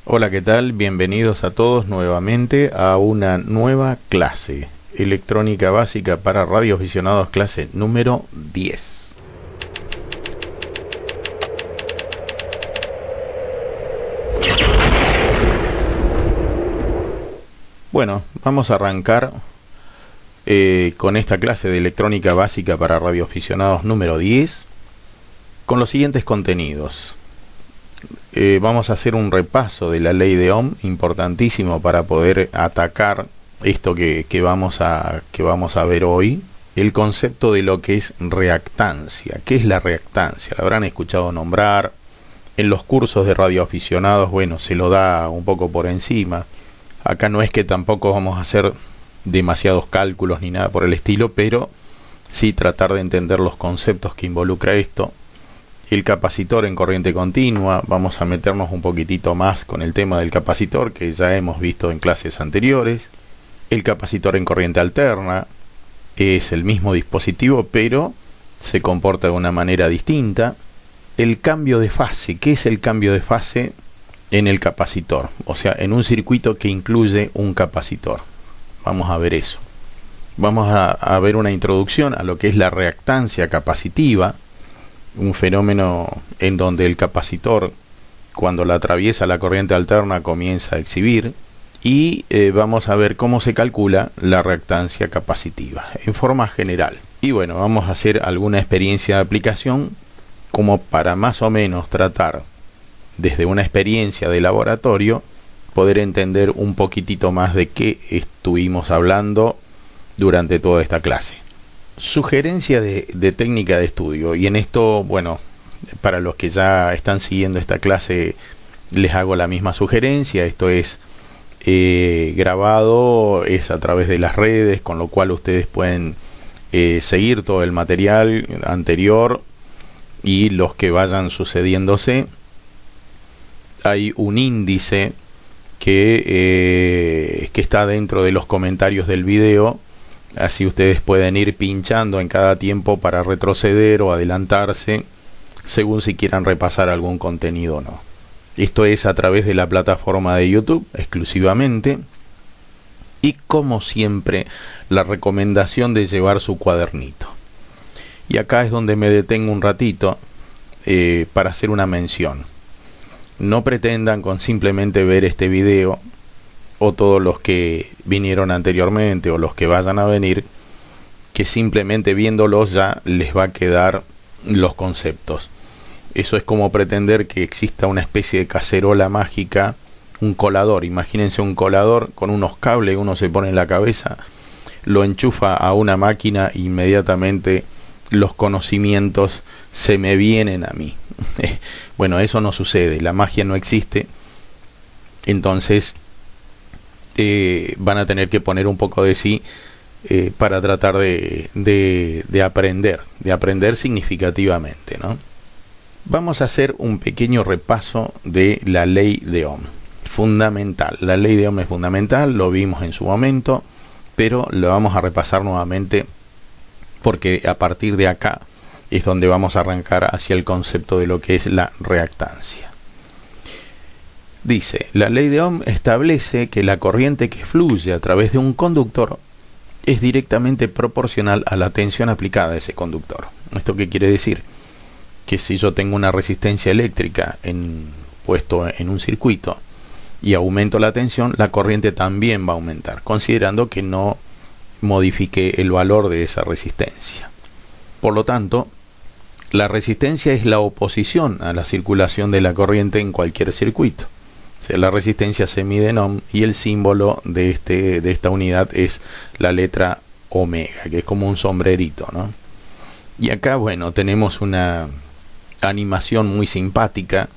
Hola, ¿qué tal? Bienvenidos a todos nuevamente a una nueva clase. Electrónica básica para radioaficionados, clase número 10. Bueno, vamos a arrancar con esta clase de electrónica básica para radioaficionados número 10 con los siguientes contenidos. Vamos a hacer un repaso de la ley de Ohm, importantísimo para poder atacar esto que vamos a ver hoy. El concepto de lo que es reactancia. ¿Qué es la reactancia? La habrán escuchado nombrar. En los cursos de radioaficionados, bueno, se lo da un poco por encima. Acá no es que tampoco vamos a hacer demasiados cálculos ni nada por el estilo, pero sí tratar de entender los conceptos que involucra esto. El capacitor en corriente continua, vamos a meternos un poquitito más con el tema del capacitor que ya hemos visto en clases anteriores. El capacitor en corriente alterna es el mismo dispositivo, pero se comporta de una manera distinta. El cambio de fase, ¿qué es el cambio de fase en el capacitor? O sea, en un circuito que incluye un capacitor. Vamos a ver eso. Vamos a ver una introducción a lo que es la reactancia capacitiva, un fenómeno en donde el capacitor, cuando la atraviesa la corriente alterna, comienza a exhibir, y vamos a ver cómo se calcula la reactancia capacitiva en forma general. Y bueno, vamos a hacer alguna experiencia de aplicación como para más o menos tratar desde una experiencia de laboratorio poder entender un poquitito más de qué estuvimos hablando durante toda esta clase. Sugerencia de técnica de estudio, y en esto, bueno, para los que ya están siguiendo esta clase les hago la misma sugerencia. Esto es grabado, es a través de las redes, con lo cual ustedes pueden seguir todo el material anterior y los que vayan sucediéndose. Hay un índice que está dentro de los comentarios del video. Así ustedes pueden ir pinchando en cada tiempo para retroceder o adelantarse según si quieran repasar algún contenido o no. Esto es a través de la plataforma de YouTube exclusivamente. Y como siempre, la recomendación de llevar su cuadernito. Y acá es donde me detengo un ratito para hacer una mención. No pretendan con simplemente ver este video o todos los que vinieron anteriormente o los que vayan a venir, que simplemente viéndolos ya les va a quedar los conceptos. Eso es como pretender que exista una especie de cacerola mágica, un colador. Imagínense un colador con unos cables, uno se pone en la cabeza, lo enchufa a una máquina e inmediatamente los conocimientos se me vienen a mí. Bueno, eso no sucede, la magia no existe. Entonces van a tener que poner un poco de sí para tratar de aprender significativamente, ¿no? Vamos a hacer un pequeño repaso de la ley de Ohm. Fundamental, la ley de Ohm es fundamental, lo vimos en su momento, pero lo vamos a repasar nuevamente porque a partir de acá es donde vamos a arrancar hacia el concepto de lo que es la reactancia. Dice, la ley de Ohm establece que la corriente que fluye a través de un conductor es directamente proporcional a la tensión aplicada a ese conductor. ¿Esto qué quiere decir? Que si yo tengo una resistencia eléctrica puesto en un circuito y aumento la tensión, la corriente también va a aumentar, considerando que no modifique el valor de esa resistencia. Por lo tanto, la resistencia es la oposición a la circulación de la corriente en cualquier circuito. O sea, la resistencia se mide en ohm y el símbolo de esta unidad es la letra omega, que es como un sombrerito, ¿no? Y acá, bueno, tenemos una animación muy simpática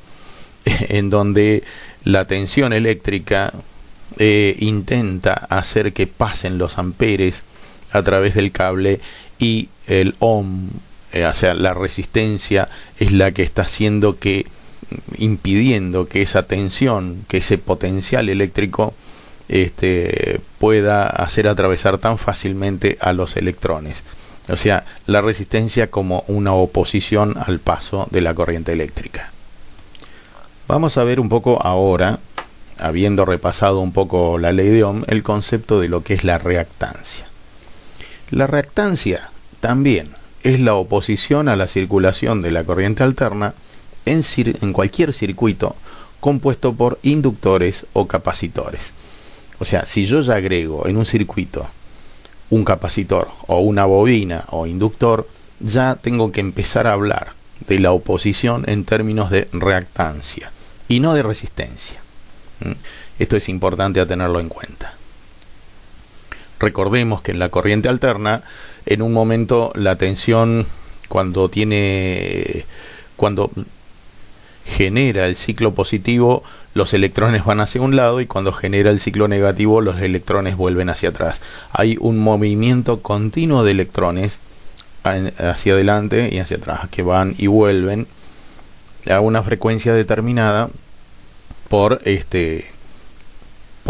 en donde la tensión eléctrica intenta hacer que pasen los amperes a través del cable y el ohm, o sea, la resistencia es la que está haciendo impidiendo que esa tensión, que ese potencial eléctrico pueda hacer atravesar tan fácilmente a los electrones. O sea, la resistencia como una oposición al paso de la corriente eléctrica. Vamos a ver un poco ahora habiendo repasado un poco la ley de Ohm, el concepto de lo que es la reactancia. La reactancia también es la oposición a la circulación de la corriente alterna en cualquier circuito compuesto por inductores o capacitores. O sea, si yo ya agrego en un circuito un capacitor o una bobina o inductor, ya tengo que empezar a hablar de la oposición en términos de reactancia y no de resistencia. Esto es importante a tenerlo en cuenta. Recordemos que en la corriente alterna, en un momento la tensión cuando genera el ciclo positivo, los electrones van hacia un lado, y cuando genera el ciclo negativo, los electrones vuelven hacia atrás. Hay un movimiento continuo de electrones hacia adelante y hacia atrás, que van y vuelven a una frecuencia determinada por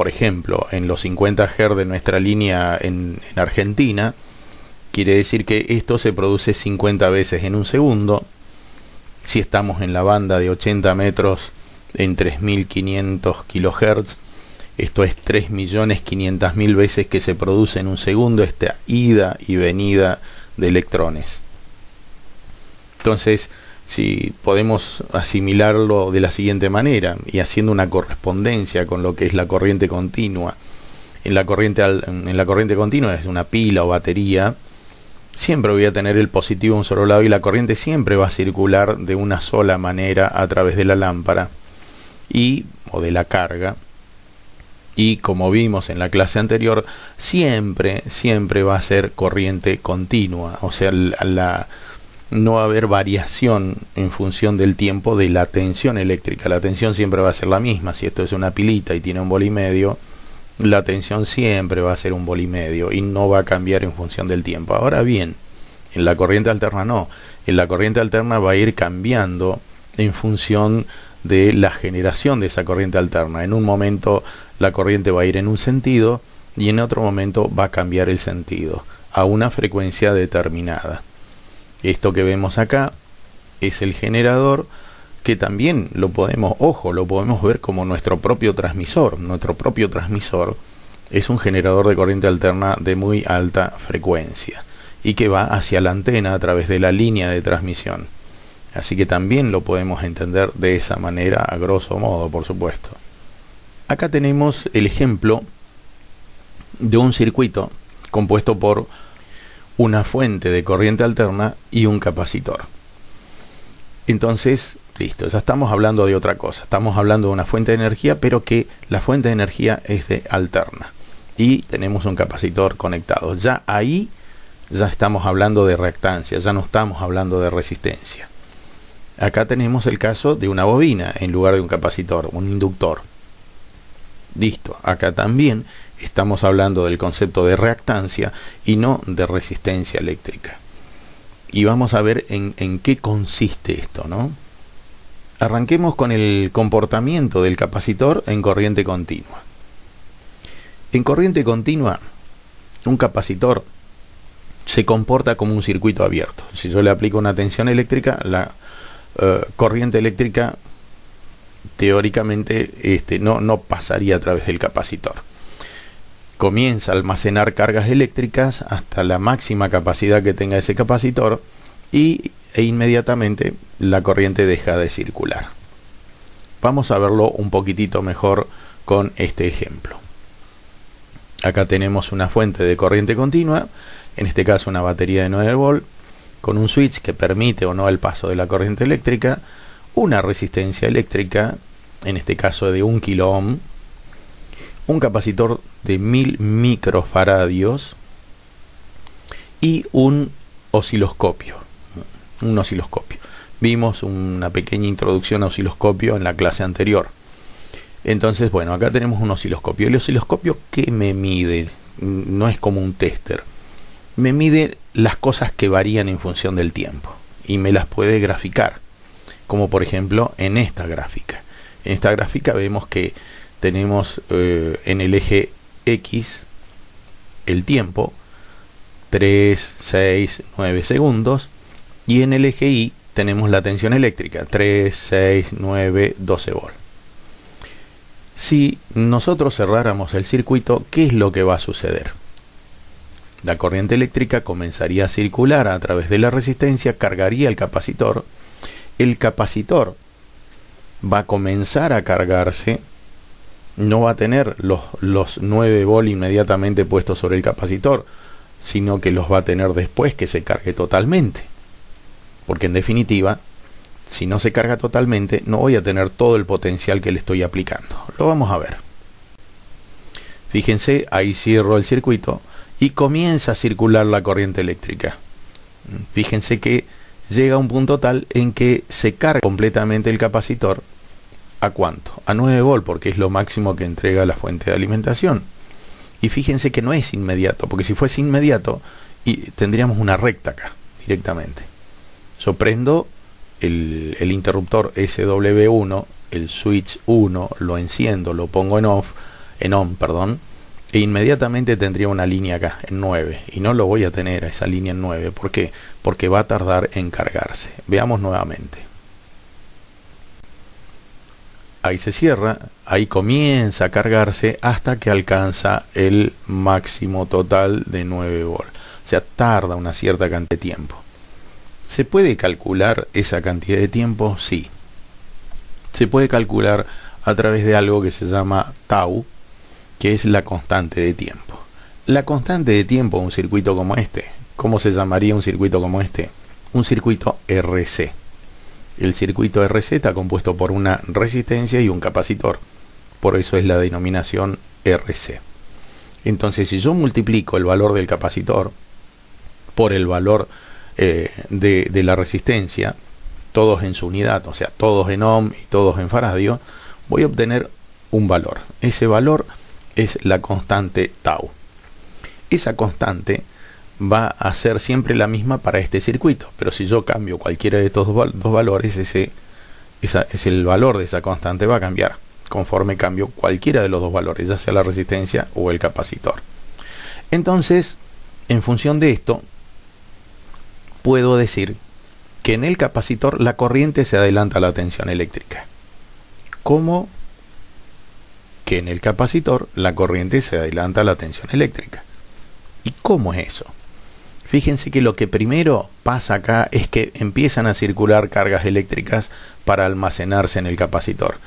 ejemplo, en los 50 Hz de nuestra línea en Argentina, quiere decir que esto se produce 50 veces en un segundo. Si estamos en la banda de 80 metros en 3500 kHz, esto es 3.500.000 veces que se produce en un segundo esta ida y venida de electrones. Entonces, si podemos asimilarlo de la siguiente manera, y haciendo una correspondencia con lo que es la corriente continua. En la corriente continua es una pila o batería. Siempre voy a tener el positivo a un solo lado, y la corriente siempre va a circular de una sola manera a través de la lámpara o de la carga. Y como vimos en la clase anterior, siempre va a ser corriente continua. O sea, no va a haber variación en función del tiempo de la tensión eléctrica. La tensión siempre va a ser la misma. Si esto es una pilita y tiene 1,5 volts, la tensión siempre va a ser 1,5 volts y no va a cambiar en función del tiempo. Ahora bien, en la corriente alterna no. En la corriente alterna va a ir cambiando en función de la generación de esa corriente alterna. En un momento la corriente va a ir en un sentido, y en otro momento va a cambiar el sentido a una frecuencia determinada. Esto que vemos acá es el generador, que también lo podemos ver como nuestro propio transmisor. Nuestro propio transmisor es un generador de corriente alterna de muy alta frecuencia y que va hacia la antena a través de la línea de transmisión. Así que también lo podemos entender de esa manera, a grosso modo, por supuesto. Acá tenemos el ejemplo de un circuito compuesto por una fuente de corriente alterna y un capacitor. Entonces, listo, ya estamos hablando de otra cosa. Estamos hablando de una fuente de energía, pero que la fuente de energía es de alterna. Y tenemos un capacitor conectado. Ya ahí ya estamos hablando de reactancia, ya no estamos hablando de resistencia. Acá tenemos el caso de una bobina en lugar de un capacitor, un inductor. Listo, acá también estamos hablando del concepto de reactancia y no de resistencia eléctrica. Y vamos a ver en qué consiste esto, ¿no? Arranquemos con el comportamiento del capacitor en corriente continua. En corriente continua, un capacitor se comporta como un circuito abierto. Si yo le aplico una tensión eléctrica, la corriente eléctrica teóricamente no pasaría a través del capacitor. Comienza a almacenar cargas eléctricas hasta la máxima capacidad que tenga ese capacitor, e inmediatamente la corriente deja de circular. Vamos a verlo un poquitito mejor con este ejemplo. Acá tenemos una fuente de corriente continua, en este caso una batería de 9 volts, con un switch que permite o no el paso de la corriente eléctrica, una resistencia eléctrica, en este caso de 1 kilo ohm, un capacitor de 1000 microfaradios y un osciloscopio. Vimos una pequeña introducción a osciloscopio en la clase anterior. Entonces, bueno, acá tenemos un osciloscopio. El osciloscopio, ¿qué me mide? No es como un tester. Me mide las cosas que varían en función del tiempo y me las puede graficar, como por ejemplo en esta gráfica. En esta gráfica vemos que tenemos en el eje X el tiempo 3, 6, 9 segundos, y en el eje Y tenemos la tensión eléctrica 3, 6, 9, 12 volts. Si nosotros cerráramos el circuito, ¿qué es lo que va a suceder? La corriente eléctrica comenzaría a circular a través de la resistencia, cargaría el capacitor va a comenzar a cargarse, no va a tener los 9 volt inmediatamente puestos sobre el capacitor, sino que los va a tener después que se cargue totalmente. Porque en definitiva, si no se carga totalmente, no voy a tener todo el potencial que le estoy aplicando. Lo vamos a ver. Fíjense, ahí cierro el circuito y comienza a circular la corriente eléctrica. Fíjense que llega a un punto tal en que se carga completamente el capacitor. ¿A cuánto? A 9 volt, porque es lo máximo que entrega la fuente de alimentación. Y fíjense que no es inmediato, porque si fuese inmediato, tendríamos una recta acá, directamente. Yo prendo el interruptor SW1, el switch 1, lo enciendo, lo pongo en on, perdón, e inmediatamente tendría una línea acá, en 9, y no lo voy a tener a esa línea en 9. ¿Por qué? Porque va a tardar en cargarse. Veamos nuevamente. Ahí se cierra, ahí comienza a cargarse hasta que alcanza el máximo total de 9 volt. O sea, tarda una cierta cantidad de tiempo. ¿Se puede calcular esa cantidad de tiempo? Sí. Se puede calcular a través de algo que se llama tau, que es la constante de tiempo. La constante de tiempo de un circuito como este, ¿cómo se llamaría un circuito como este? Un circuito RC. El circuito RC está compuesto por una resistencia y un capacitor. Por eso es la denominación RC. Entonces, si yo multiplico el valor del capacitor por el valor de la resistencia, todos en su unidad, o sea, todos en ohm y todos en faradio, voy a obtener un valor. Ese valor es la constante tau. Esa constante va a ser siempre la misma para este circuito, pero si yo cambio cualquiera de estos dos valores, el valor de esa constante va a cambiar conforme cambio cualquiera de los dos valores, ya sea la resistencia o el capacitor. Entonces, en función de esto, puedo decir que en el capacitor la corriente se adelanta a la tensión eléctrica. ¿Cómo? Que en el capacitor la corriente se adelanta a la tensión eléctrica. ¿Y cómo es eso? Fíjense que lo que primero pasa acá es que empiezan a circular cargas eléctricas para almacenarse en el capacitor.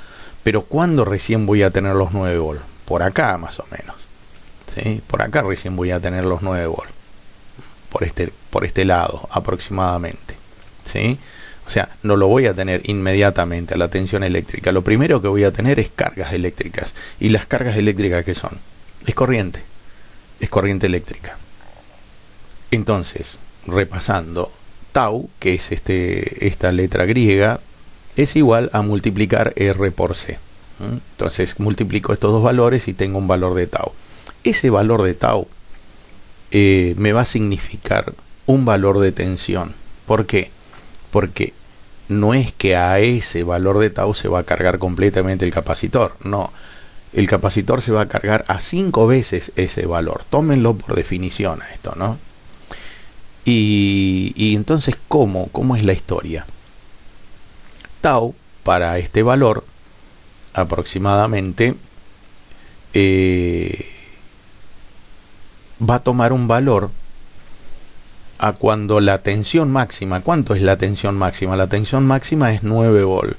Pero ¿cuándo recién voy a tener los 9 volt? Por acá más o menos. ¿Sí? Por acá recién voy a tener los 9 volt. Por este lado aproximadamente. ¿Sí? O sea, no lo voy a tener inmediatamente a la tensión eléctrica. Lo primero que voy a tener es cargas eléctricas. ¿Y las cargas eléctricas qué son? Es corriente. Es corriente eléctrica. Entonces, repasando, tau, que es esta letra griega, es igual a multiplicar R por C. Entonces, multiplico estos dos valores y tengo un valor de tau. Ese valor de tau me va a significar un valor de tensión. ¿Por qué? Porque no es que a ese valor de tau se va a cargar completamente el capacitor. No, el capacitor se va a cargar a 5 veces ese valor. Tómenlo por definición a esto, ¿no? Y entonces, ¿cómo es la historia? Tau, para este valor, aproximadamente, va a tomar un valor a cuando la tensión máxima. ¿Cuánto es la tensión máxima? La tensión máxima es 9 volt.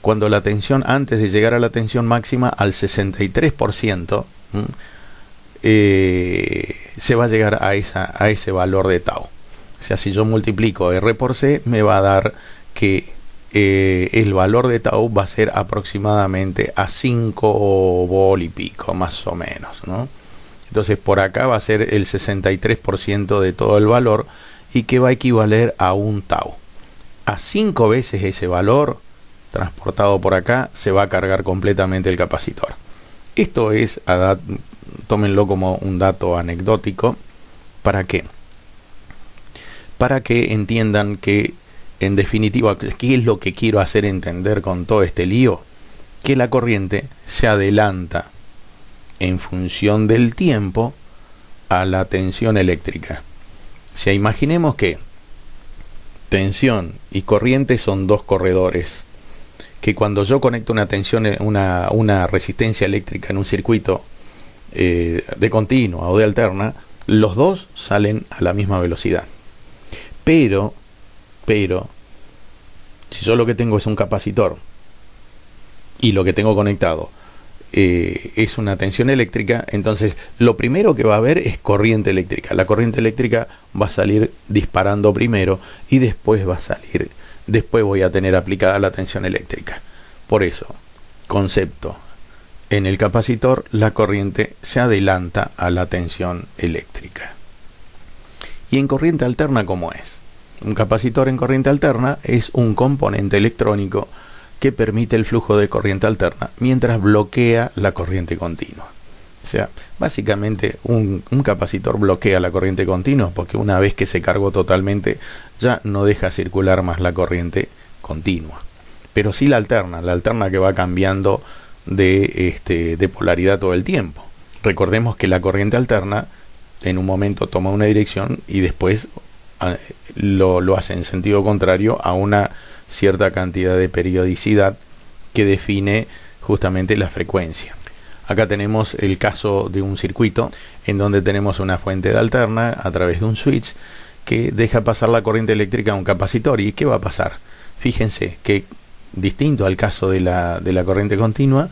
Cuando la tensión, antes de llegar a la tensión máxima, al 63%, se va a llegar a ese valor de tau. O sea, si yo multiplico R por C, me va a dar que el valor de tau va a ser aproximadamente a 5 volt y pico, más o menos, ¿no? Entonces por acá va a ser el 63% de todo el valor, y que va a equivaler a un tau. A 5 veces ese valor transportado por acá, se va a cargar completamente el capacitor. Esto es, tómenlo como un dato anecdótico. ¿Para qué? Para que entiendan que, en definitiva, ¿qué es lo que quiero hacer entender con todo este lío? Que la corriente se adelanta en función del tiempo a la tensión eléctrica. O sea, imaginemos que tensión y corriente son dos corredores que cuando yo conecto una tensión, una resistencia eléctrica en un circuito de continua o de alterna, los dos salen a la misma velocidad. Pero, si yo lo que tengo es un capacitor y lo que tengo conectado es una tensión eléctrica, entonces lo primero que va a haber es corriente eléctrica. La corriente eléctrica va a salir disparando primero y después después voy a tener aplicada la tensión eléctrica. Por eso, concepto: en el capacitor la corriente se adelanta a la tensión eléctrica. ¿Y en corriente alterna cómo es? Un capacitor en corriente alterna es un componente electrónico que permite el flujo de corriente alterna mientras bloquea la corriente continua. O sea, básicamente un capacitor bloquea la corriente continua porque una vez que se cargó totalmente ya no deja circular más la corriente continua. Pero sí la alterna que va cambiando de polaridad todo el tiempo. Recordemos que la corriente alterna en un momento toma una dirección y después lo hace en sentido contrario a una cierta cantidad de periodicidad que define justamente la frecuencia. Acá tenemos el caso de un circuito en donde tenemos una fuente de alterna a través de un switch que deja pasar la corriente eléctrica a un capacitor. ¿Y qué va a pasar? Fíjense que, distinto al caso de la corriente continua,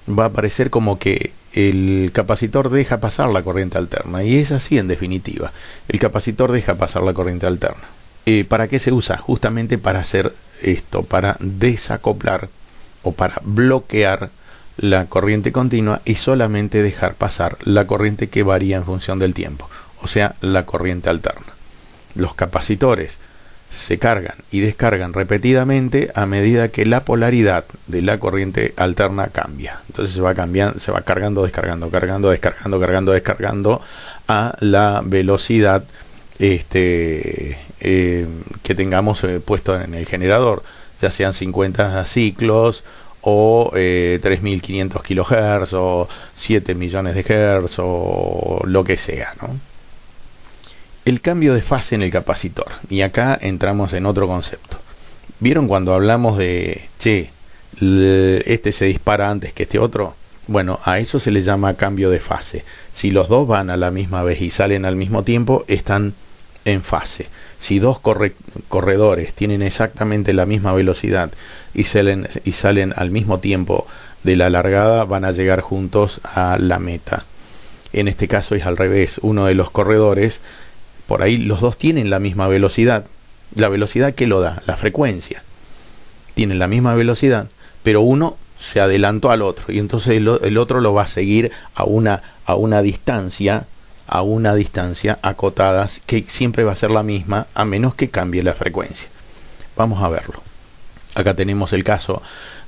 va a aparecer como que el capacitor deja pasar la corriente alterna, y es así en definitiva. El capacitor deja pasar la corriente alterna. ¿Para qué se usa? Justamente para hacer esto, para desacoplar o para bloquear la corriente continua y solamente dejar pasar la corriente que varía en función del tiempo, o sea, la corriente alterna. Los capacitores se cargan y descargan repetidamente a medida que la polaridad de la corriente alterna cambia. Entonces se va cargando, descargando, cargando, descargando, cargando, descargando a la velocidad que tengamos puesto en el generador, ya sean 50 ciclos o 3500 kHz o 7 millones de Hz o lo que sea, ¿no? El cambio de fase en el capacitor, y acá entramos en otro concepto. ¿Vieron cuando hablamos de este se dispara antes que este otro? Bueno, a eso se le llama cambio de fase. Si los dos van a la misma vez y salen al mismo tiempo, están en fase. Si dos corredores tienen exactamente la misma velocidad y salen al mismo tiempo de la largada, van a llegar juntos a la meta. En este caso es al revés. Uno de los corredores, por ahí los dos tienen la misma velocidad. La velocidad que lo da, la frecuencia. Tienen la misma velocidad, pero uno se adelantó al otro y entonces el otro lo va a seguir a una distancia acotada, que siempre va a ser la misma a menos que cambie la frecuencia. Vamos a verlo. Acá tenemos el caso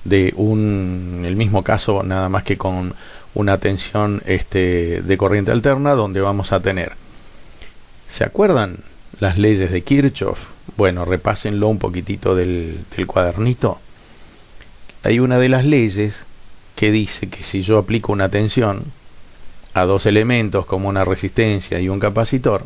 de el mismo caso, nada más que con una tensión de corriente alterna, donde vamos a tener, ¿se acuerdan las leyes de Kirchhoff? Bueno, repásenlo un poquitito del cuadernito. Hay una de las leyes que dice que si yo aplico una tensión a dos elementos como una resistencia y un capacitor,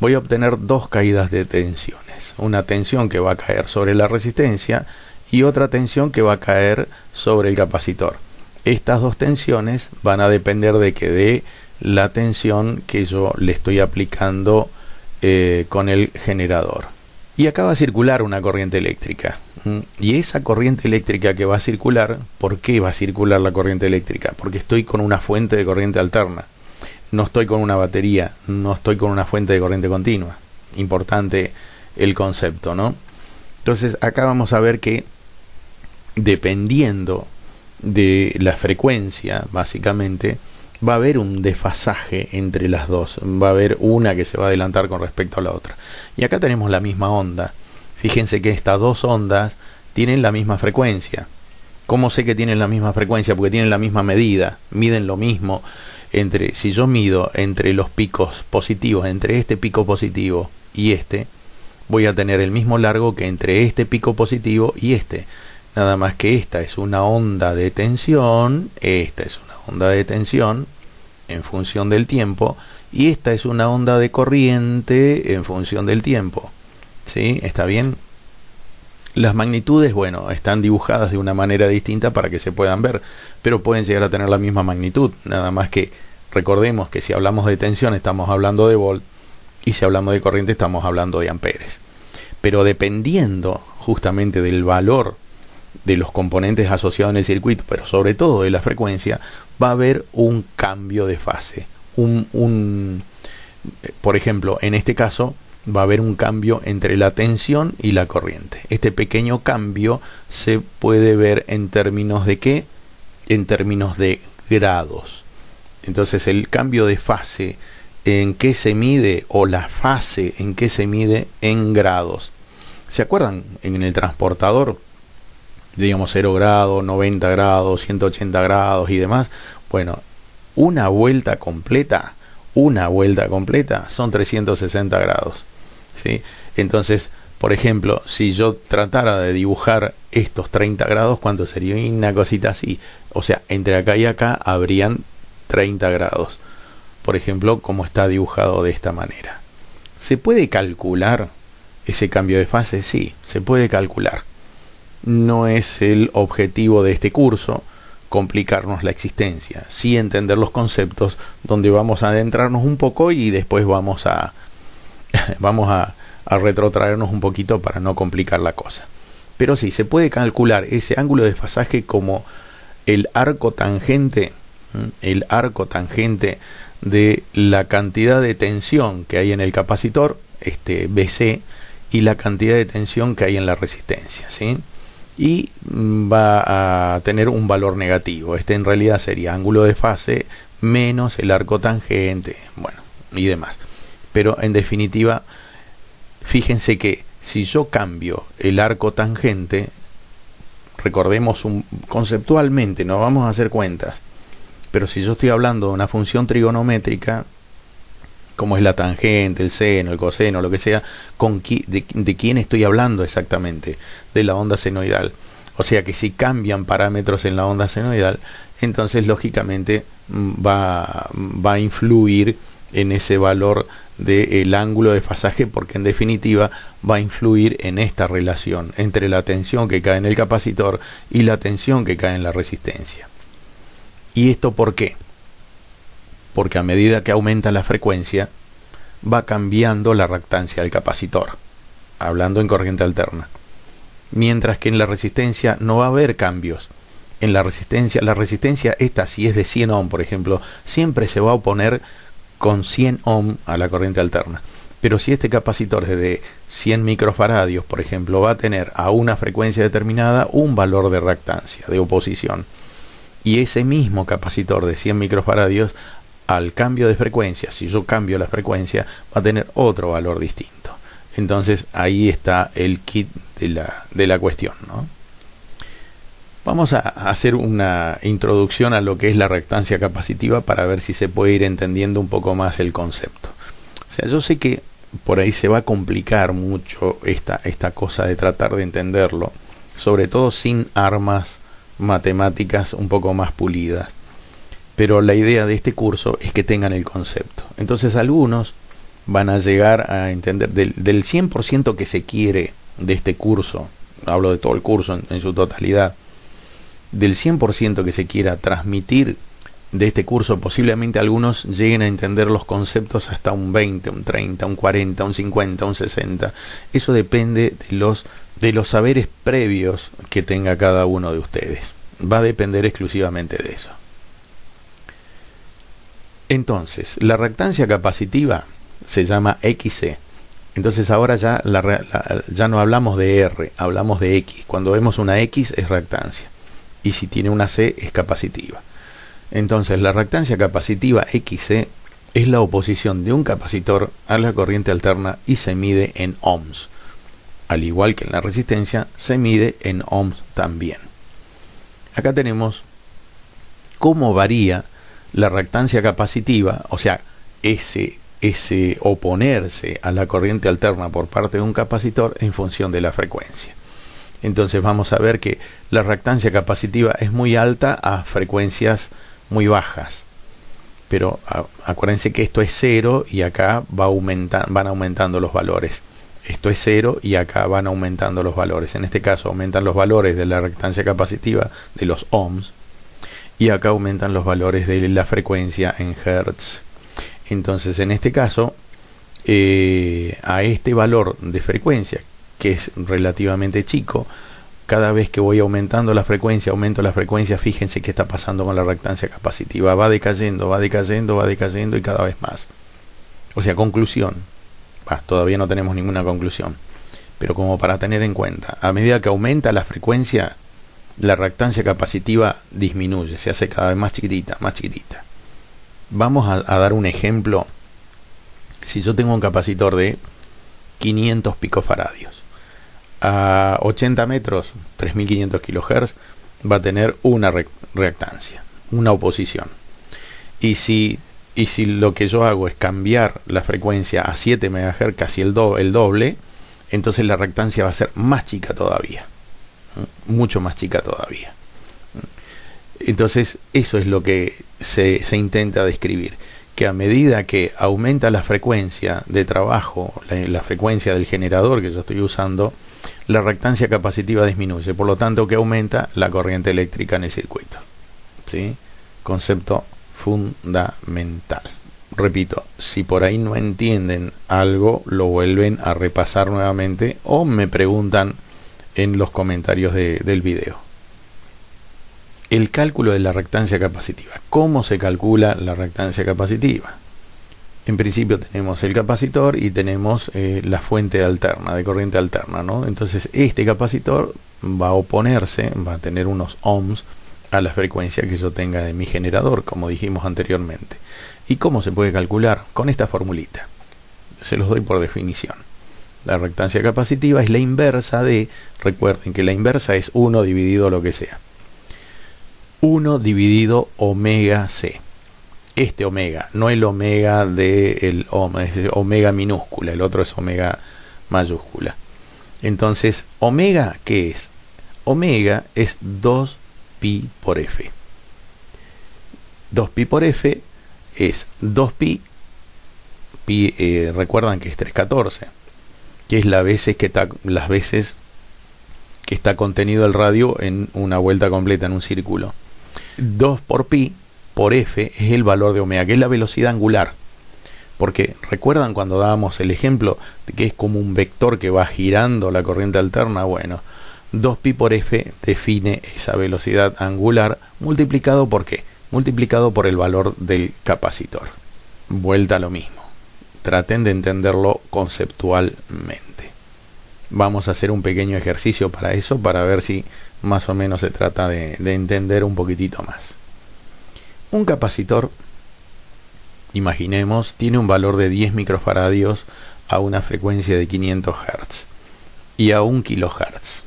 voy a obtener dos caídas de tensiones. Una tensión que va a caer sobre la resistencia y otra tensión que va a caer sobre el capacitor. Estas dos tensiones van a depender de la tensión que yo le estoy aplicando con el generador. Y acá va a circular una corriente eléctrica. Y esa corriente eléctrica que va a circular, ¿por qué va a circular la corriente eléctrica? Porque estoy con una fuente de corriente alterna. No estoy con una batería, no estoy con una fuente de corriente continua. Importante el concepto, ¿no? Entonces acá vamos a ver que dependiendo de la frecuencia, básicamente, va a haber un desfasaje entre las dos. Va a haber una que se va a adelantar con respecto a la otra. Y acá tenemos la misma onda. Fíjense que estas dos ondas tienen la misma frecuencia. ¿Cómo sé que tienen la misma frecuencia? Porque tienen la misma medida. Miden lo mismo. Si yo mido entre los picos positivos, entre este pico positivo y voy a tener el mismo largo que entre este pico positivo y Nada más que esta es una onda de tensión, esta es una onda de tensión en función del tiempo, y esta es una onda de corriente en función del tiempo. ¿Sí? ¿Está bien? Las magnitudes, bueno, están dibujadas de una manera distinta para que se puedan ver, pero pueden llegar a tener la misma magnitud, nada más que recordemos que si hablamos de tensión estamos hablando de volt y si hablamos de corriente estamos hablando de amperes. Pero dependiendo justamente del valor de los componentes asociados en el circuito, pero sobre todo de la frecuencia, va a haber un cambio de fase. Por ejemplo, en este caso va a haber un cambio entre la tensión y la corriente. Este pequeño cambio se puede ver en términos de ¿qué? En términos de grados. Entonces el cambio de fase, ¿en qué se mide? O la fase, ¿en qué se mide? En grados. ¿Se acuerdan? En el transportador, digamos 0 grados, 90 grados, 180 grados y demás. Bueno, una vuelta completa son 360 grados. ¿Sí? Entonces, por ejemplo, si yo tratara de dibujar estos 30 grados, ¿cuánto sería? Una cosita así. O sea, entre acá y acá habrían 30 grados. Por ejemplo, como está dibujado de esta manera. ¿Se puede calcular ese cambio de fase? Sí, se puede calcular. No es el objetivo de este curso complicarnos la existencia, sí entender los conceptos, donde vamos a adentrarnos un poco y después vamos a retrotraernos un poquito para no complicar la cosa. Pero sí, se puede calcular ese ángulo de desfasaje como el arco tangente de la cantidad de tensión que hay en el capacitor, BC, y la cantidad de tensión que hay en la resistencia, ¿sí? Y va a tener un valor negativo. En realidad sería ángulo de fase menos el arco tangente, bueno, y demás. Pero en definitiva, fíjense que si yo cambio el arco tangente, recordemos conceptualmente, no vamos a hacer cuentas, pero si yo estoy hablando de una función trigonométrica, como es la tangente, el seno, el coseno, lo que sea, de quién estoy hablando exactamente, de la onda senoidal. O sea que si cambian parámetros en la onda senoidal, entonces lógicamente va a influir en ese valor del ángulo de desfasaje, porque en definitiva va a influir en esta relación entre la tensión que cae en el capacitor y la tensión que cae en la resistencia. ¿Y esto por qué? Porque a medida que aumenta la frecuencia, va cambiando la reactancia del capacitor, hablando en corriente alterna. Mientras que en la resistencia no va a haber cambios. En la resistencia esta, si es de 100 ohm, por ejemplo, siempre se va a oponer con 100 ohm a la corriente alterna. Pero si este capacitor es de 100 microfaradios, por ejemplo, va a tener a una frecuencia determinada un valor de reactancia, de oposición. Y ese mismo capacitor de 100 microfaradios, al cambio de frecuencia, si yo cambio la frecuencia, va a tener otro valor distinto. Entonces ahí está el kit de la cuestión, ¿no? Vamos a hacer una introducción a lo que es la reactancia capacitiva para ver si se puede ir entendiendo un poco más el concepto. O sea, yo sé que por ahí se va a complicar mucho esta cosa de tratar de entenderlo, sobre todo sin armas matemáticas un poco más pulidas. Pero la idea de este curso es que tengan el concepto. Entonces algunos van a llegar a entender del 100% que se quiere de este curso, hablo de todo el curso en su totalidad, del 100% que se quiera transmitir de este curso, posiblemente algunos lleguen a entender los conceptos hasta un 20, un 30, un 40, un 50, un 60. Eso depende de los saberes previos que tenga cada uno de ustedes. Va a depender exclusivamente de eso. Entonces, la reactancia capacitiva se llama XC. Entonces ahora ya no hablamos de R, hablamos de X. Cuando vemos una X es reactancia. Y si tiene una C es capacitiva. Entonces la reactancia capacitiva XC es la oposición de un capacitor a la corriente alterna y se mide en ohms. Al igual que en la resistencia, se mide en ohms también. Acá tenemos cómo varía la reactancia capacitiva, o sea, ese oponerse a la corriente alterna por parte de un capacitor en función de la frecuencia. Entonces vamos a ver que la reactancia capacitiva es muy alta a frecuencias muy bajas. Pero acuérdense que esto es cero y acá van aumentando los valores Esto es 0 y acá van aumentando los valores. En este caso aumentan los valores de la reactancia capacitiva de los ohms y acá aumentan los valores de la frecuencia en hertz. Entonces en este caso a este valor de frecuencia, que es relativamente chico, cada vez que voy aumentando la frecuencia, aumento la frecuencia, fíjense qué está pasando con la reactancia capacitiva. Va decayendo, va decayendo, va decayendo y cada vez más. O sea, conclusión. Todavía no tenemos ninguna conclusión. Pero como para tener en cuenta, a medida que aumenta la frecuencia, la reactancia capacitiva disminuye, se hace cada vez más chiquitita, más chiquitita. Vamos a dar un ejemplo. Si yo tengo un capacitor de 500 picofaradios, a 80 metros, 3500 kHz, va a tener una reactancia, una oposición. Y si lo que yo hago es cambiar la frecuencia a 7 MHz, casi el doble, entonces la reactancia va a ser más chica todavía, mucho más chica todavía. Entonces eso es lo que se intenta describir, que a medida que aumenta la frecuencia de trabajo, la frecuencia del generador que yo estoy usando, la reactancia capacitiva disminuye, por lo tanto que aumenta la corriente eléctrica en el circuito. ¿Sí? Concepto fundamental. Repito, si por ahí no entienden algo, lo vuelven a repasar nuevamente o me preguntan en los comentarios del video. El cálculo de la reactancia capacitiva. ¿Cómo se calcula la reactancia capacitiva? En principio tenemos el capacitor y tenemos la fuente alterna, de corriente alterna, ¿no? Entonces este capacitor va a oponerse, va a tener unos ohms a la frecuencia que yo tenga de mi generador, como dijimos anteriormente. ¿Y cómo se puede calcular? Con esta formulita. Se los doy por definición. La reactancia capacitiva es la inversa de, recuerden que la inversa es 1 dividido lo que sea. 1 dividido omega c. Este omega, no el omega del ohm, es omega minúscula, el otro es omega mayúscula. Entonces, omega, ¿qué es? Omega es 2pi por f. 2pi por f es 2pi, recuerdan que es 314, que es las veces que está contenido el radio en una vuelta completa, en un círculo. 2 por pi por f es el valor de omega, que es la velocidad angular. Porque recuerdan cuando dábamos el ejemplo de que es como un vector que va girando la corriente alterna. Bueno, 2pi por f define esa velocidad angular multiplicado por ¿qué? Multiplicado por el valor del capacitor. Vuelta a lo mismo. Traten de entenderlo conceptualmente. Vamos a hacer un pequeño ejercicio para eso, para ver si más o menos se trata de entender un poquitito más. Un capacitor, imaginemos, tiene un valor de 10 microfaradios a una frecuencia de 500 Hz y a 1 kHz.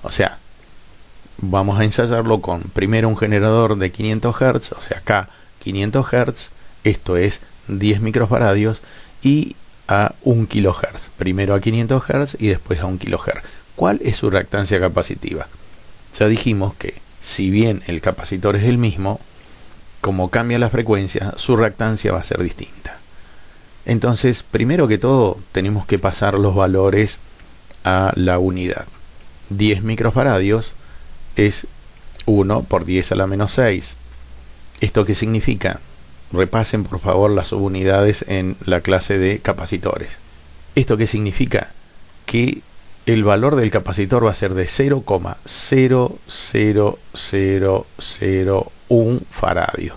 O sea, vamos a ensayarlo con primero un generador de 500 Hz, o sea, acá 500 Hz, esto es 10 microfaradios, y a 1 kHz. Primero a 500 Hz y después a 1 kHz. ¿Cuál es su reactancia capacitiva? Ya dijimos que si bien el capacitor es el mismo, como cambia la frecuencia, su reactancia va a ser distinta. Entonces, primero que todo, tenemos que pasar los valores a la unidad. 10 microfaradios es 1 por 10 a la menos 6. ¿Esto qué significa? Repasen por favor las subunidades en la clase de capacitores. ¿Esto qué significa? Que el valor del capacitor va a ser de 0,00001 faradio.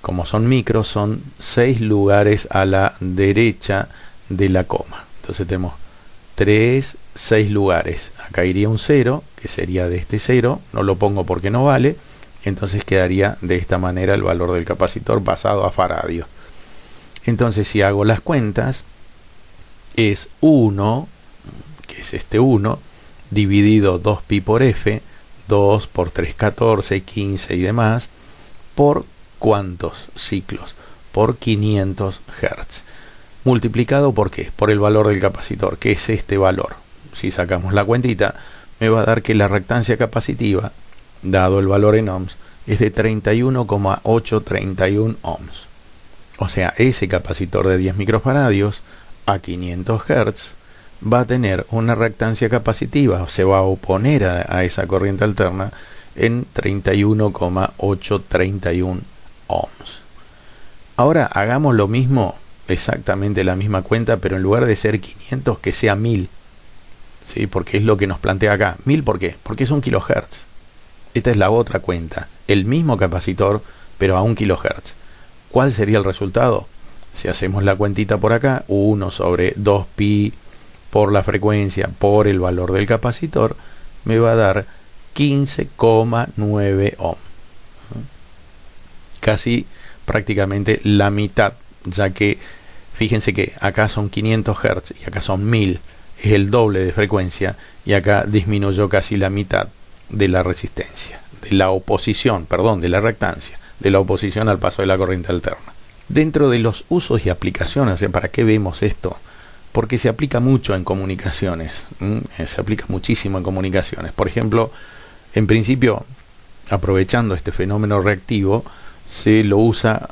Como son micros, son 6 lugares a la derecha de la coma. Entonces tenemos 6 lugares. Acá iría un 0, que sería de este 0. No lo pongo porque no vale. Entonces quedaría de esta manera el valor del capacitor pasado a faradio. Entonces si hago las cuentas, es 1, que es este 1, dividido 2pi por f, 2 por 3, 14, 15 y demás, por ¿cuántos ciclos? Por 500 Hz. Multiplicado por ¿qué? Por el valor del capacitor, que es este valor. Si sacamos la cuentita, me va a dar que la reactancia capacitiva, dado el valor en ohms, es de 31,831 ohms. O sea, ese capacitor de 10 microfaradios a 500 Hz va a tener una reactancia capacitiva, o se va a oponer a esa corriente alterna en 31,831 ohms. Ahora hagamos lo mismo, exactamente la misma cuenta, pero en lugar de ser 500 que sea 1000. ¿Sí? Porque es lo que nos plantea acá. 1000, ¿por qué? Porque es 1 kHz. Esta es la otra cuenta. El mismo capacitor, pero a 1 kHz. ¿Cuál sería el resultado? Si hacemos la cuentita por acá, 1 sobre 2pi por la frecuencia por el valor del capacitor, me va a dar 15,9 ohm. Casi prácticamente la mitad, ya que fíjense que acá son 500 Hz y acá son 1000, es el doble de frecuencia, y acá disminuyó casi la mitad de la resistencia, de la oposición, perdón, de la reactancia, de la oposición al paso de la corriente alterna. Dentro de los usos y aplicaciones, ¿para qué vemos esto? Porque se aplica mucho en comunicaciones, se aplica muchísimo en comunicaciones. Por ejemplo, en principio, aprovechando este fenómeno reactivo, se lo usa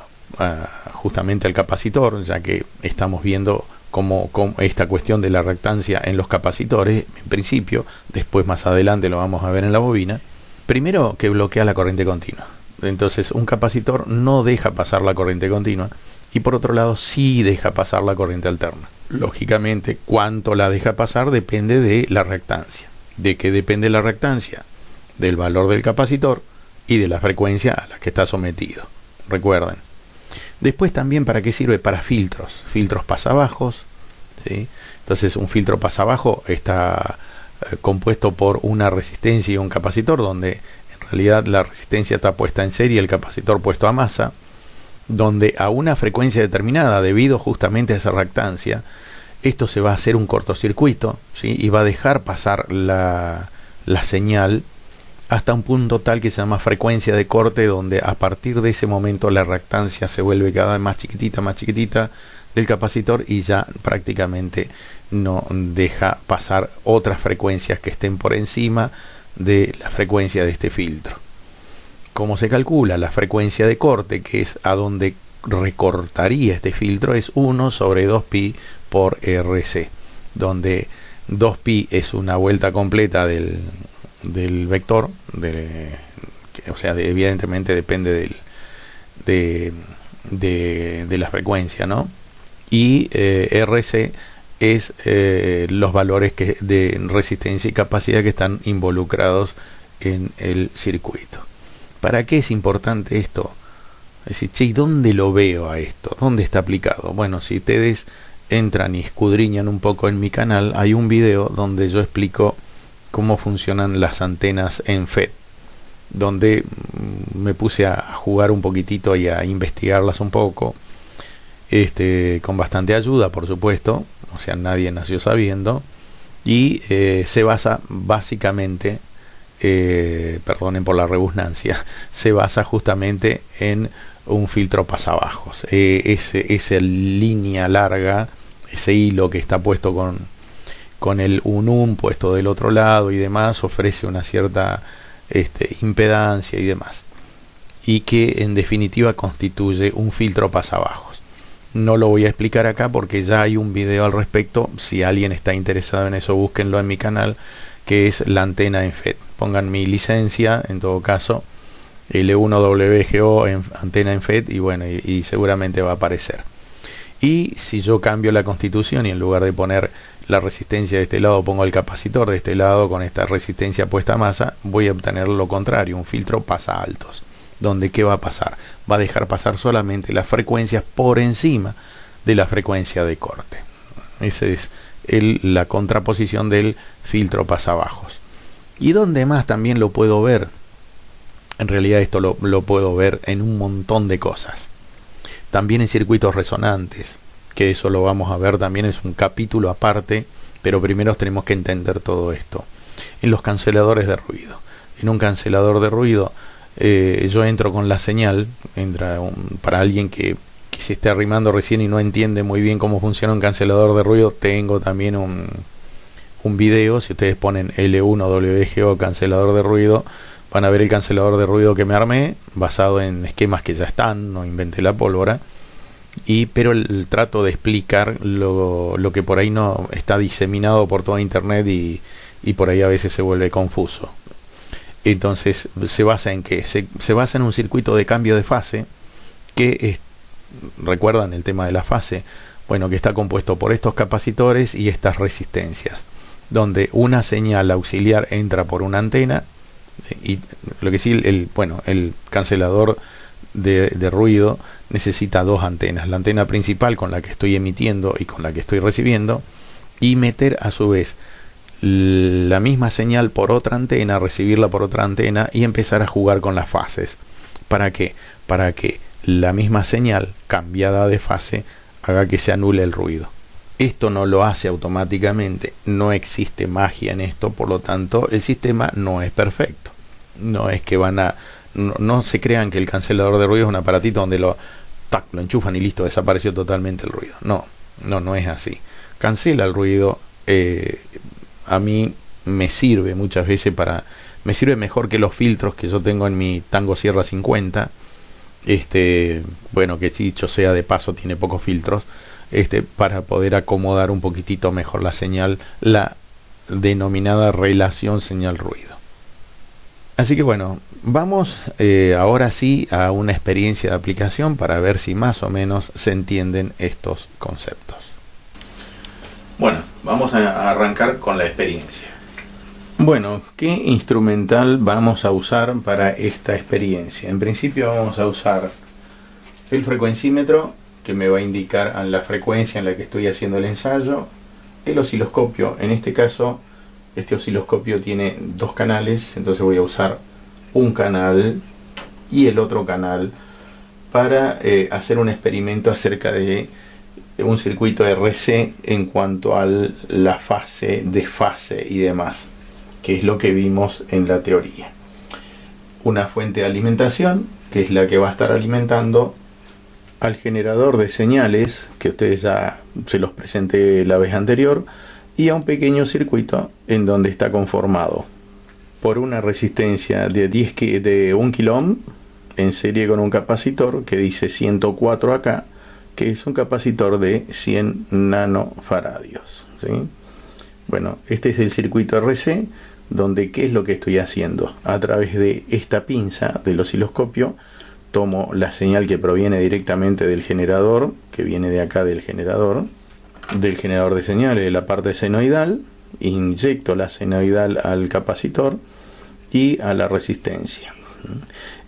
justamente al capacitor, ya que estamos viendo cómo esta cuestión de la reactancia en los capacitores, en principio, después más adelante lo vamos a ver en la bobina, primero que bloquea la corriente continua. Entonces un capacitor no deja pasar la corriente continua, y por otro lado sí deja pasar la corriente alterna. Lógicamente, cuánto la deja pasar depende de la reactancia. ¿De qué depende la reactancia? Del valor del capacitor y de la frecuencia a la que está sometido. Recuerden. Después también, ¿para qué sirve? Para filtros. Filtros pasabajos, ¿sí? Entonces un filtro pasabajo está compuesto por una resistencia y un capacitor, donde en realidad la resistencia está puesta en serie y el capacitor puesto a masa, donde a una frecuencia determinada, debido justamente a esa reactancia, esto se va a hacer un cortocircuito, ¿sí? Y va a dejar pasar la señal hasta un punto tal que se llama frecuencia de corte, donde a partir de ese momento la reactancia se vuelve cada vez más chiquitita del capacitor, y ya prácticamente no deja pasar otras frecuencias que estén por encima de la frecuencia de este filtro. ¿Cómo se calcula? La frecuencia de corte, que es a donde recortaría este filtro, es 1 sobre 2pi por RC, donde 2pi es una vuelta completa del vector, o sea, evidentemente depende de la frecuencia, ¿no? Y RC es los valores de resistencia y capacidad que están involucrados en el circuito. ¿Para qué es importante esto? Es decir, che, ¿y dónde lo veo a esto? ¿Dónde está aplicado? Bueno, si ustedes entran y escudriñan un poco en mi canal, hay un video donde yo explico cómo funcionan las antenas en FET, donde me puse a jugar un poquitito y a investigarlas un poco, con bastante ayuda, por supuesto, o sea, nadie nació sabiendo, y se basa básicamente, perdonen por la redundancia, se basa justamente en un filtro pasabajos. Esa línea larga, ese hilo que está puesto con el unum puesto del otro lado y demás, ofrece una cierta impedancia y demás, y que en definitiva constituye un filtro pasabajos. No lo voy a explicar acá porque ya hay un video al respecto. Si alguien está interesado en eso, búsquenlo en mi canal, que es la antena en FET. Pongan mi licencia, en todo caso, L1WGO antena en FET, y bueno, y seguramente va a aparecer. Y si yo cambio la constitución y en lugar de poner la resistencia de este lado pongo el capacitor de este lado con esta resistencia puesta a masa, voy a obtener lo contrario, un filtro pasa altos, donde ¿qué va a pasar? Va a dejar pasar solamente las frecuencias por encima de la frecuencia de corte. Esa es la contraposición del filtro pasabajos. ¿Y dónde más también lo puedo ver? En realidad esto lo puedo ver en un montón de cosas. También en circuitos resonantes, que eso lo vamos a ver también, es un capítulo aparte, pero primero tenemos que entender todo esto. En los canceladores de ruido. En un cancelador de ruido, yo entro con la señal, para alguien que se esté arrimando recién y no entiende muy bien cómo funciona un cancelador de ruido, tengo también un video. Si ustedes ponen L1WGO cancelador de ruido, van a ver el cancelador de ruido que me armé, basado en esquemas que ya están, no inventé la pólvora, pero trato de explicar lo que por ahí no está diseminado por toda internet y por ahí a veces se vuelve confuso. Entonces se basa en que se basa en un circuito de cambio de fase que recuerdan el tema de la fase, bueno, que está compuesto por estos capacitores y estas resistencias, donde una señal auxiliar entra por una antena y lo que sí, el cancelador de ruido necesita dos antenas, la antena principal con la que estoy emitiendo y con la que estoy recibiendo, y meter a su vez la misma señal por otra antena, recibirla por otra antena y empezar a jugar con las fases. ¿Para qué? Para que la misma señal cambiada de fase haga que se anule el ruido. Esto no lo hace automáticamente, no existe magia en esto, por lo tanto el sistema no es perfecto. No es que no se crean que el cancelador de ruido es un aparatito donde lo enchufan y listo, desapareció totalmente el ruido. No es así. Cancela el ruido. A mí me sirve muchas veces me sirve mejor que los filtros que yo tengo en mi Tango Sierra 50. Que dicho sea de paso tiene pocos filtros, para poder acomodar un poquitito mejor la señal, la denominada relación señal-ruido. Así que bueno, vamos ahora sí a una experiencia de aplicación para ver si más o menos se entienden estos conceptos. Bueno, vamos a arrancar con la experiencia. Bueno, ¿qué instrumental vamos a usar para esta experiencia? En principio vamos a usar el frecuencímetro, que me va a indicar la frecuencia en la que estoy haciendo el ensayo, el osciloscopio. En este caso, este osciloscopio tiene dos canales, entonces voy a usar un canal y el otro canal para hacer un experimento acerca de un circuito RC en cuanto a la fase, desfase y demás, que es lo que vimos en la teoría. Una fuente de alimentación, que es la que va a estar alimentando al generador de señales, que ustedes ya se los presenté la vez anterior, y a un pequeño circuito en donde está conformado por una resistencia de 1 kilo ohm en serie con un capacitor que dice 104 acá, que es un capacitor de 100 nanofaradios, ¿sí? Bueno, este es el circuito RC, donde ¿qué es lo que estoy haciendo? A través de esta pinza del osciloscopio tomo la señal que proviene directamente del generador, que viene de acá del generador de señales de la parte senoidal, inyecto la senoidal al capacitor y a la resistencia.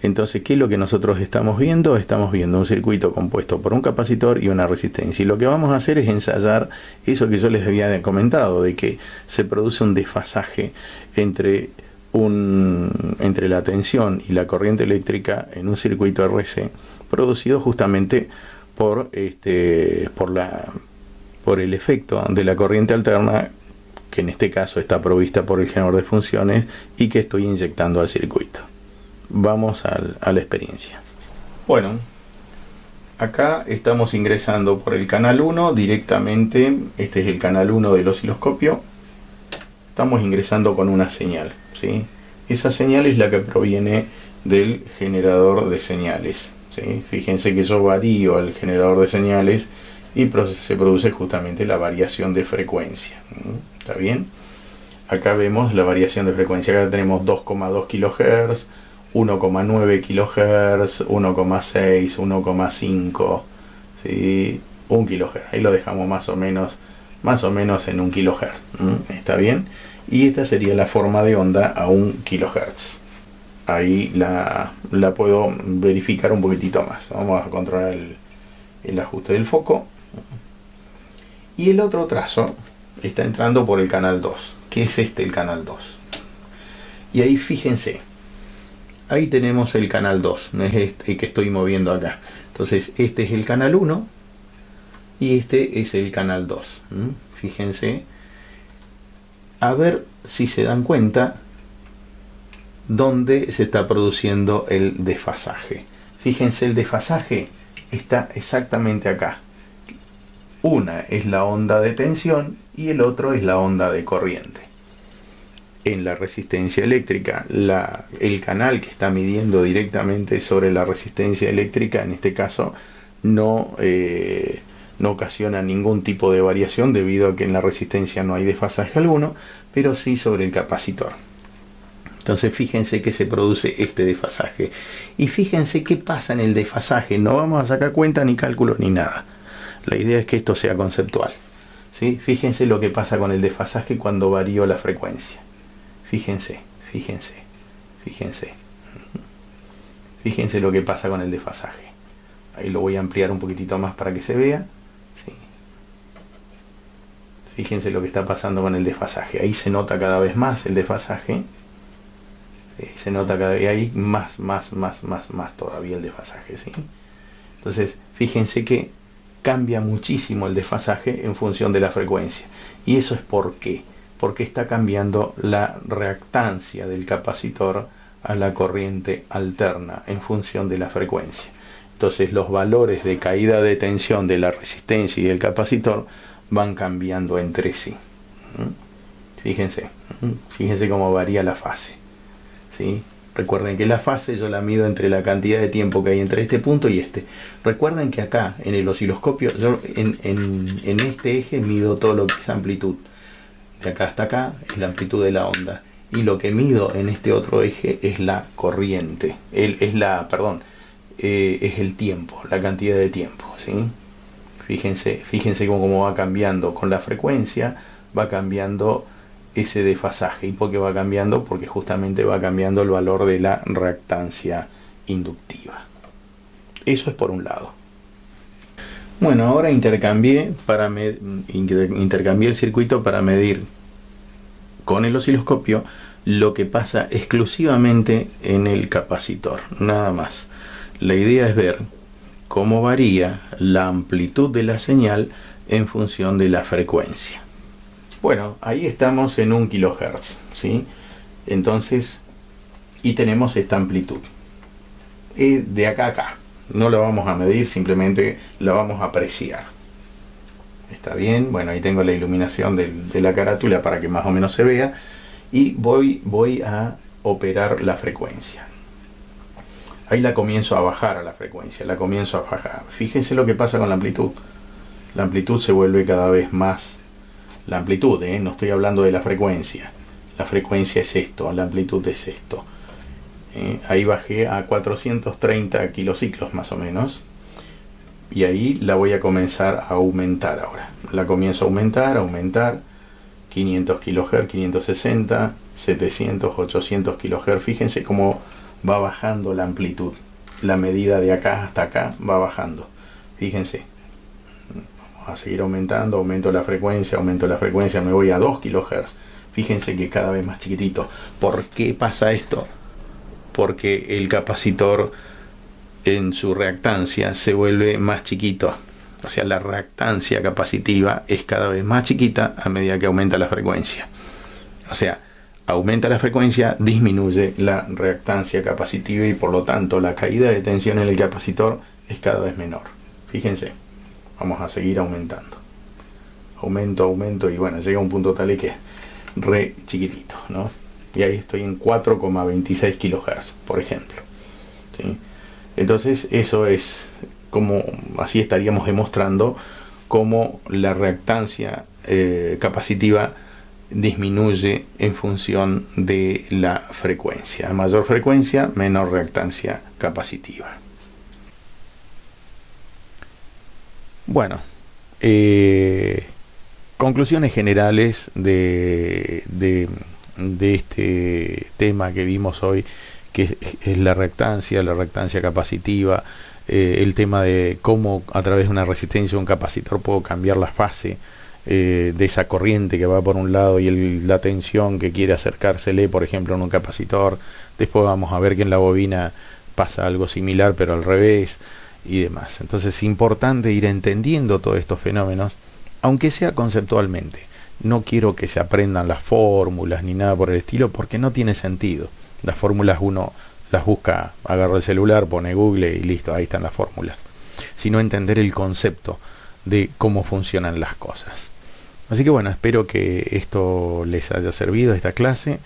Entonces, ¿qué es lo que nosotros estamos viendo? Estamos viendo un circuito compuesto por un capacitor y una resistencia. Y lo que vamos a hacer es ensayar eso que yo les había comentado, de que se produce un desfasaje entre la tensión y la corriente eléctrica en un circuito RC, producido justamente por el efecto de la corriente alterna, que en este caso está provista por el generador de funciones y que estoy inyectando al circuito. Vamos a la experiencia. Bueno, acá estamos ingresando por el canal 1 directamente. Este es el canal 1 del osciloscopio. Estamos ingresando con una señal, ¿sí? Esa señal es la que proviene del generador de señales, ¿sí? Fíjense que yo varío el generador de señales y se produce justamente la variación de frecuencia. ¿Está bien? Acá vemos la variación de frecuencia. Acá tenemos 2,2 kHz, 1,9 kHz, 1,6, 1,5, ¿sí? 1 kHz. Ahí lo dejamos más o menos en 1 kHz. ¿Está bien? Y esta sería la forma de onda a 1 kHz. Ahí la puedo verificar un poquitito más. Vamos a controlar el ajuste del foco. Y el otro trazo está entrando por el canal 2, que es el canal 2. Y ahí fíjense, ahí tenemos el canal 2, no es este que estoy moviendo acá. Entonces este es el canal 1 y este es el canal 2. Fíjense, a ver si se dan cuenta dónde se está produciendo el desfasaje. Fíjense, el desfasaje está exactamente acá. Una es la onda de tensión y el otro es la onda de corriente. En la resistencia eléctrica, el canal que está midiendo directamente sobre la resistencia eléctrica, en este caso, no ocasiona ningún tipo de variación debido a que en la resistencia no hay desfasaje alguno, pero sí sobre el capacitor. Entonces fíjense que se produce este desfasaje. Y fíjense qué pasa en el desfasaje. No vamos a sacar cuenta ni cálculo ni nada. La idea es que esto sea conceptual, ¿sí? Fíjense lo que pasa con el desfasaje cuando varío la frecuencia. Fíjense, fíjense, fíjense. Fíjense lo que pasa con el desfasaje. Ahí lo voy a ampliar un poquitito más para que se vea. ¿Sí? Fíjense lo que está pasando con el desfasaje. Ahí se nota cada vez más el desfasaje. Se nota cada vez, ahí más todavía el desfasaje, ¿sí? Entonces, fíjense que cambia muchísimo el desfasaje en función de la frecuencia. Y eso es ¿por qué? Porque está cambiando la reactancia del capacitor a la corriente alterna en función de la frecuencia. Entonces, los valores de caída de tensión de la resistencia y del capacitor van cambiando entre sí. Fíjense, fíjense cómo varía la fase. ¿Sí? Recuerden que la fase yo la mido entre la cantidad de tiempo que hay entre este punto y este. Recuerden que acá en el osciloscopio yo en este eje mido todo lo que es amplitud. De acá hasta acá es la amplitud de la onda. Y lo que mido en este otro eje es la corriente. Es el tiempo, la cantidad de tiempo, ¿sí? Fíjense cómo va cambiando con la frecuencia, va cambiando ese desfasaje. ¿Y por qué va cambiando? Porque justamente va cambiando el valor de la reactancia inductiva. Eso es por un lado. Bueno, ahora intercambié el circuito para medir con el osciloscopio lo que pasa exclusivamente en el capacitor, nada más. La idea es ver cómo varía la amplitud de la señal en función de la frecuencia. Bueno, ahí estamos en 1 kHz, ¿sí? Entonces, y tenemos esta amplitud. De acá a acá. No la vamos a medir, simplemente la vamos a apreciar. ¿Está bien? Bueno, ahí tengo la iluminación de la carátula para que más o menos se vea. Y voy a operar la frecuencia. Ahí la comienzo a bajar a la frecuencia, la comienzo a bajar. Fíjense lo que pasa con la amplitud. La amplitud se vuelve cada vez más. La amplitud, no estoy hablando de la frecuencia. La frecuencia es esto, la amplitud es esto. Ahí bajé a 430 kilociclos más o menos. Y ahí la voy a comenzar a aumentar ahora. La comienzo a aumentar. 500 kHz, 560, 700, 800 kHz. Fíjense cómo va bajando la amplitud. La medida de acá hasta acá va bajando. Fíjense. A seguir aumentando, aumento la frecuencia, me voy a 2 kHz. Fíjense que cada vez más chiquitito. ¿Por qué pasa esto? Porque el capacitor en su reactancia se vuelve más chiquito. O sea, la reactancia capacitiva es cada vez más chiquita a medida que aumenta la frecuencia. O sea, aumenta la frecuencia, disminuye la reactancia capacitiva y por lo tanto la caída de tensión en el capacitor es cada vez menor. Fíjense. Vamos a seguir aumentando. Aumento y bueno, llega a un punto tal y que es re chiquitito, ¿no? Y ahí estoy en 4,26 kHz, por ejemplo. ¿Sí? Entonces eso es como, así estaríamos demostrando cómo la reactancia capacitiva disminuye en función de la frecuencia. A mayor frecuencia, menor reactancia capacitiva. Bueno, conclusiones generales de este tema que vimos hoy, que es la reactancia capacitiva, el tema de cómo a través de una resistencia o un capacitor puedo cambiar la fase de esa corriente que va por un lado y la tensión que quiere acercársele, por ejemplo, en un capacitor. Después vamos a ver que en la bobina pasa algo similar, pero al revés, y demás. Entonces es importante ir entendiendo todos estos fenómenos, aunque sea conceptualmente. No quiero que se aprendan las fórmulas ni nada por el estilo, porque no tiene sentido. Las fórmulas uno las busca, agarra el celular, pone Google y listo, ahí están las fórmulas. Sino entender el concepto de cómo funcionan las cosas. Así que bueno, espero que esto les haya servido, esta clase,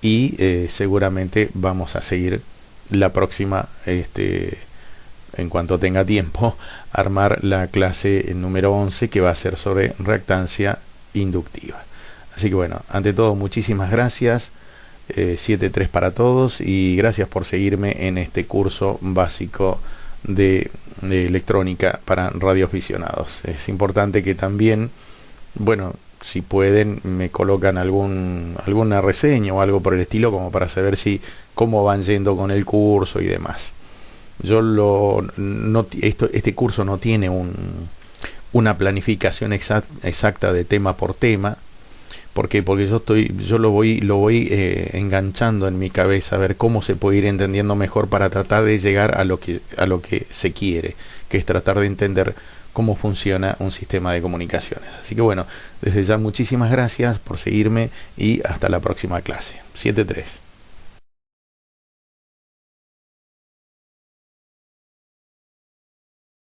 y seguramente vamos a seguir la próxima en cuanto tenga tiempo, armar la clase número 11 que va a ser sobre reactancia inductiva. Así que bueno, ante todo, muchísimas gracias. 7-3 para todos y gracias por seguirme en este curso básico de electrónica para radioaficionados. Es importante que también, bueno, si pueden, me colocan alguna reseña o algo por el estilo, como para saber cómo van yendo con el curso y demás. Este curso no tiene una planificación exacta de tema por tema. ¿Por qué? Porque yo lo voy enganchando en mi cabeza a ver cómo se puede ir entendiendo mejor para tratar de llegar a lo que se quiere, que es tratar de entender cómo funciona un sistema de comunicaciones. Así que bueno, desde ya muchísimas gracias por seguirme y hasta la próxima clase. 7-3.